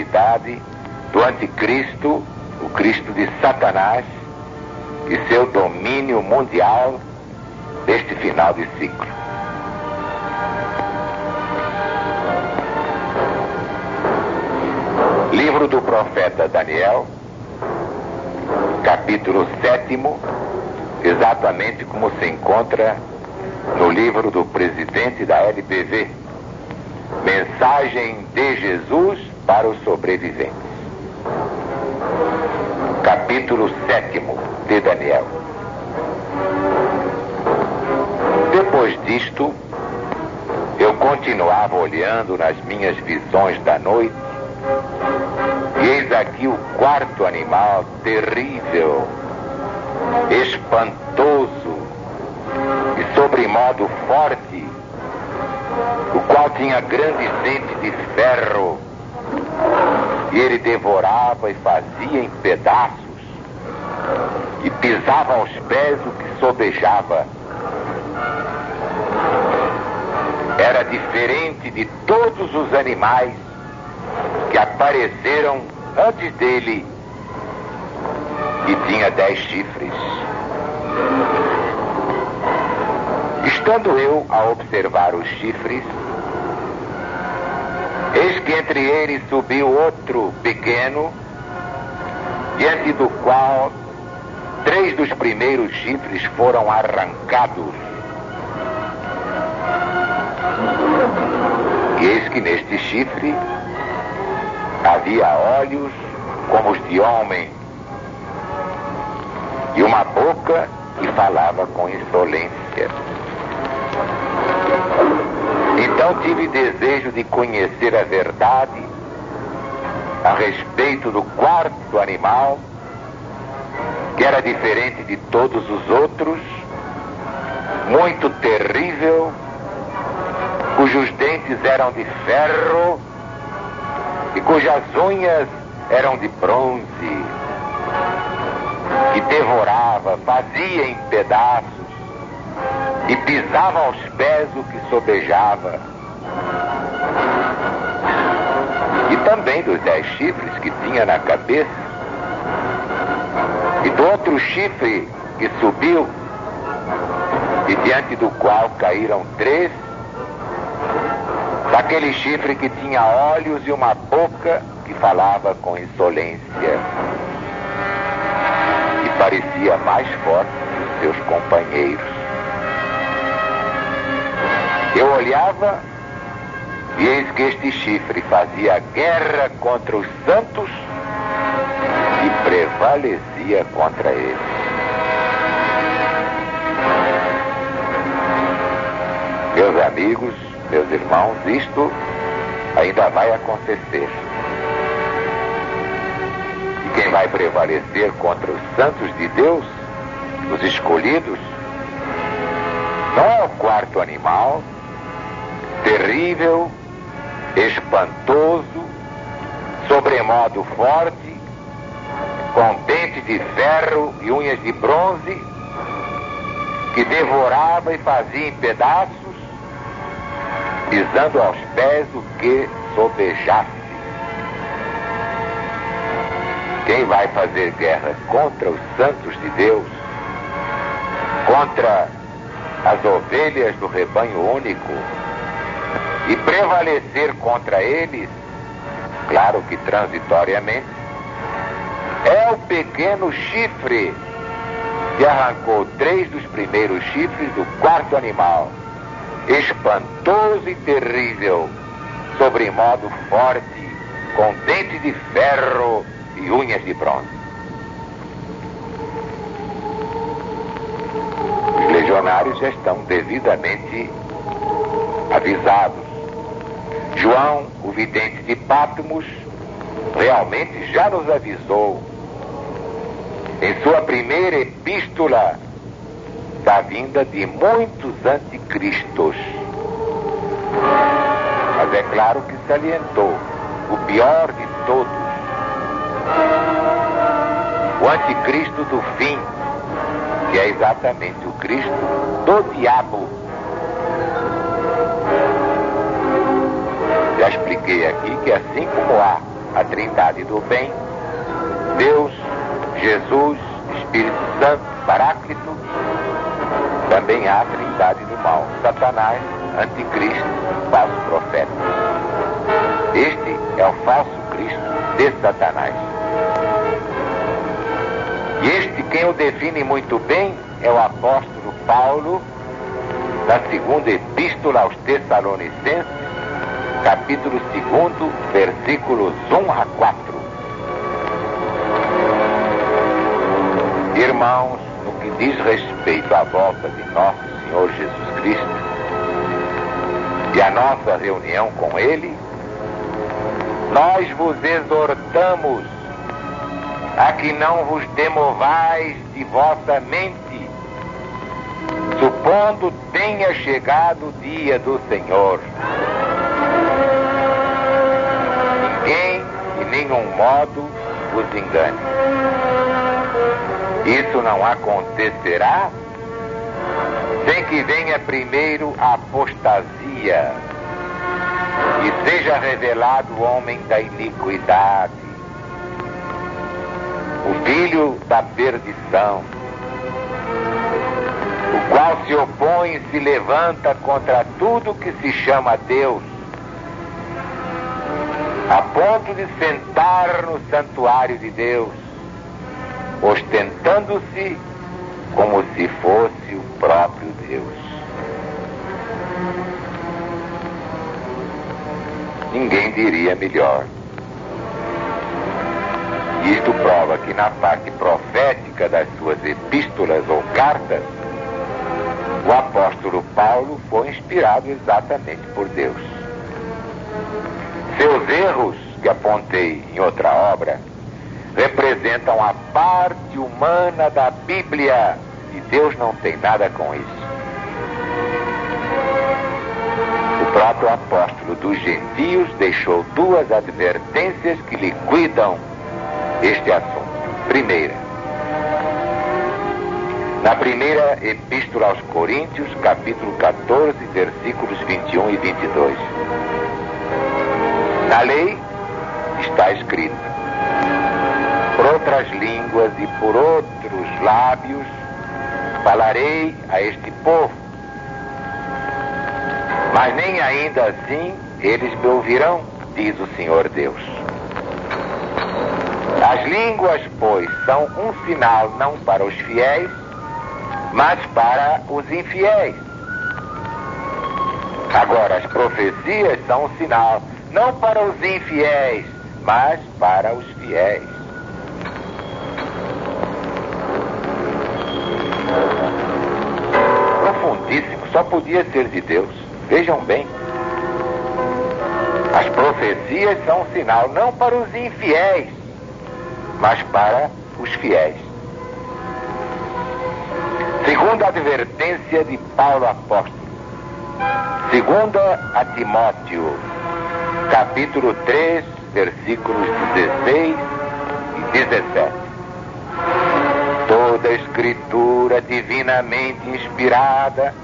atividade do anticristo, o Cristo de Satanás, e seu domínio mundial neste final de ciclo. Livro do profeta Daniel, capítulo 7º, exatamente como se encontra no livro do presidente da LBV, Mensagem de Jesus para os Sobreviventes. Capítulo 7º de Daniel. Depois disto, eu continuava olhando nas minhas visões da noite, e eis aqui o quarto animal terrível, espantoso e sobremodo forte, o qual tinha grande dente de ferro, e ele devorava e fazia em pedaços, e pisava aos pés o que sobejava. Era diferente de todos os animais que apareceram antes dele, e tinha 10 chifres. Estando eu a observar os chifres, eis que entre eles subiu outro pequeno, diante do qual 3 dos primeiros chifres foram arrancados. E eis que neste chifre havia olhos como os de homem, e uma boca que falava com insolência. Então tive desejo de conhecer a verdade a respeito do quarto animal, que era diferente de todos os outros, muito terrível, cujos dentes eram de ferro e cujas unhas eram de bronze, que devorava, fazia em pedaços e pisava aos pés o que sobejava. E também dos 10 chifres que tinha na cabeça, e do outro chifre que subiu, e diante do qual caíram 3, daquele chifre que tinha olhos e uma boca que falava com insolência, e parecia mais forte que os seus companheiros. Eu olhava, e eis que este chifre fazia guerra contra os santos e prevalecia contra eles. Meus amigos, meus irmãos, isto ainda vai acontecer. E quem vai prevalecer contra os santos de Deus, os escolhidos, não é o quarto animal, terrível, espantoso, sobremodo forte, com dentes de ferro e unhas de bronze, que devorava e fazia em pedaços, pisando aos pés o que sobejasse. Quem vai fazer guerra contra os santos de Deus, contra as ovelhas do rebanho único, e prevalecer contra eles, claro que transitoriamente, é o pequeno chifre que arrancou 3 dos primeiros chifres do quarto animal, espantoso e terrível, sobremodo forte, com dente de ferro e unhas de bronze. Os legionários já estão devidamente avisados. João, o vidente de Patmos, realmente já nos avisou em sua primeira epístola da vinda de muitos anticristos. Mas é claro que salientou o pior de todos, o anticristo do fim, que é exatamente o Cristo do diabo. Já expliquei aqui que assim como há a Trindade do bem, Deus, Jesus, Espírito Santo, Paráclito. Também há a Trindade do mal, Satanás, Anticristo, falso profeta. Este é o falso Cristo de Satanás. E este, quem o define muito bem, é o apóstolo Paulo, na segunda epístola aos Tessalonicenses, capítulo 2, versículos 1 a 4. Irmãos, no que diz respeito à volta de nosso Senhor Jesus Cristo e a nossa reunião com Ele, nós vos exortamos a que não vos demovais de vossa mente, supondo tenha chegado o dia do Senhor. Ninguém, de nenhum modo, vos engane. Isso não acontecerá sem que venha primeiro a apostasia e seja revelado o homem da iniquidade, o filho da perdição, o qual se opõe e se levanta contra tudo que se chama Deus, a ponto de sentar no santuário de Deus, ostentando-se como se fosse o próprio Deus. Ninguém diria melhor. Isto prova que na parte profética das suas epístolas ou cartas, o apóstolo Paulo foi inspirado exatamente por Deus. Seus erros, que apontei em outra obra, representam a parte humana da Bíblia, e Deus não tem nada com isso. O próprio apóstolo dos gentios deixou duas advertências que liquidam este assunto. Primeira, na primeira epístola aos Coríntios, capítulo 14, versículos 21 e 22. Na lei está escrito: por outras línguas e por outros lábios falarei a este povo, mas nem ainda assim eles me ouvirão, diz o Senhor Deus. As línguas, pois, são um sinal não para os fiéis, mas para os infiéis. Agora, as profecias são um sinal não para os infiéis, mas para os fiéis. Profundíssimo, só podia ser de Deus. Vejam bem. As profecias são um sinal não para os infiéis, mas para os fiéis. Segunda advertência de Paulo apóstolo. Segunda a Timóteo, capítulo 3, versículos 16 e 17. Toda escritura divinamente inspirada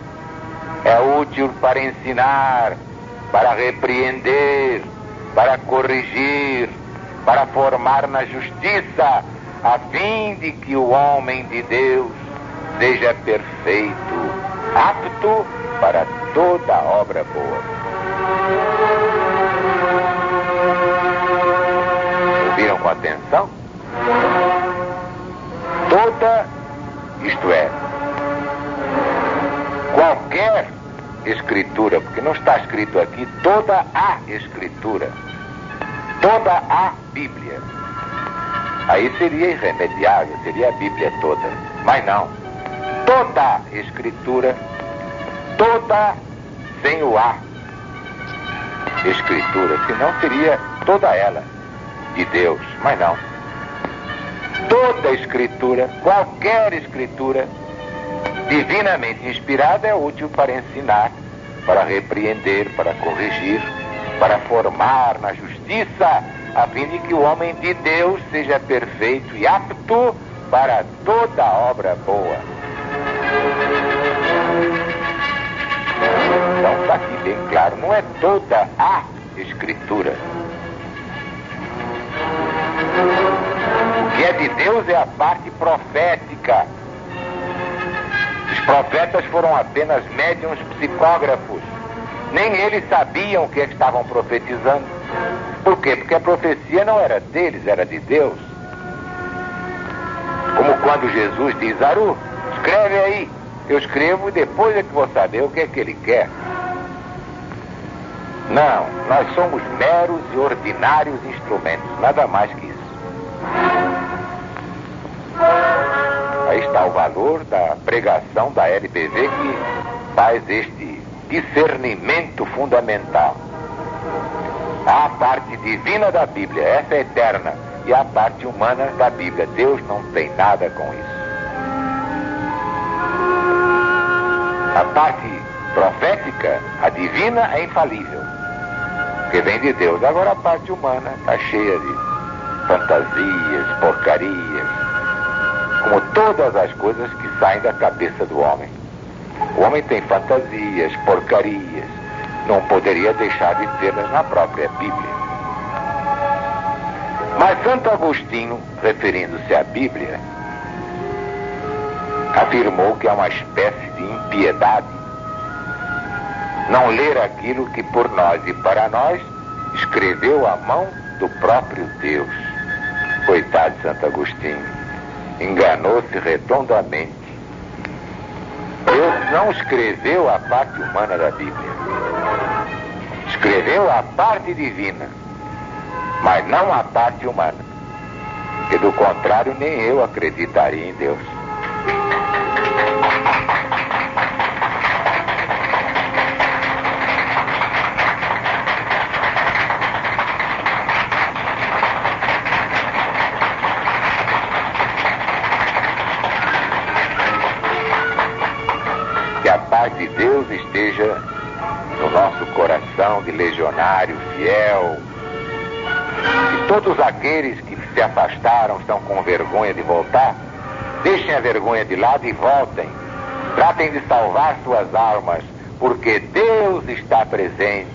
é útil para ensinar, para repreender, para corrigir, para formar na justiça, a fim de que o homem de Deus seja perfeito, apto para toda obra boa. Ouviram com atenção? Toda, isto é, qualquer escritura, porque não está escrito aqui toda a escritura, toda a Bíblia. Aí seria irremediável, seria a Bíblia toda. Mas não. Toda escritura, toda sem o a escritura, senão seria toda ela de Deus, mas não. Toda escritura, qualquer escritura divinamente inspirada é útil para ensinar, para repreender, para corrigir, para formar na justiça, a fim de que o homem de Deus seja perfeito e apto para toda obra boa. Então está aqui bem claro, não é toda a escritura. O que é de Deus é a parte profética. Os profetas foram apenas médiuns psicógrafos. Nem eles sabiam o que estavam profetizando. Por quê? Porque a profecia não era deles, era de Deus. Como quando Jesus diz: Aru, escreve aí. Eu escrevo e depois é que vou saber o que é que ele quer. Não, nós somos meros e ordinários instrumentos, nada mais que isso. Aí está o valor da pregação da LBV, que faz este discernimento fundamental. Há a parte divina da Bíblia, essa é eterna, e a parte humana da Bíblia. Deus não tem nada com isso. A parte profética, a divina, é infalível, porque vem de Deus. Agora a parte humana está cheia de fantasias, porcarias, como todas as coisas que saem da cabeça do homem. O homem tem fantasias, porcarias, não poderia deixar de tê-las na própria Bíblia. Mas Santo Agostinho, referindo-se à Bíblia, afirmou que é uma espécie de impiedade não ler aquilo que por nós e para nós escreveu a mão do próprio Deus. Coitado de Santo Agostinho, enganou-se redondamente. Deus não escreveu a parte humana da Bíblia, escreveu a parte divina, mas não a parte humana, que do contrário nem eu acreditaria em Deus. Que a paz de Deus esteja no nosso coração de legionário fiel. E todos aqueles que se afastaram, estão com vergonha de voltar, deixem a vergonha de lado e voltem. Tratem de salvar suas almas, porque Deus está presente.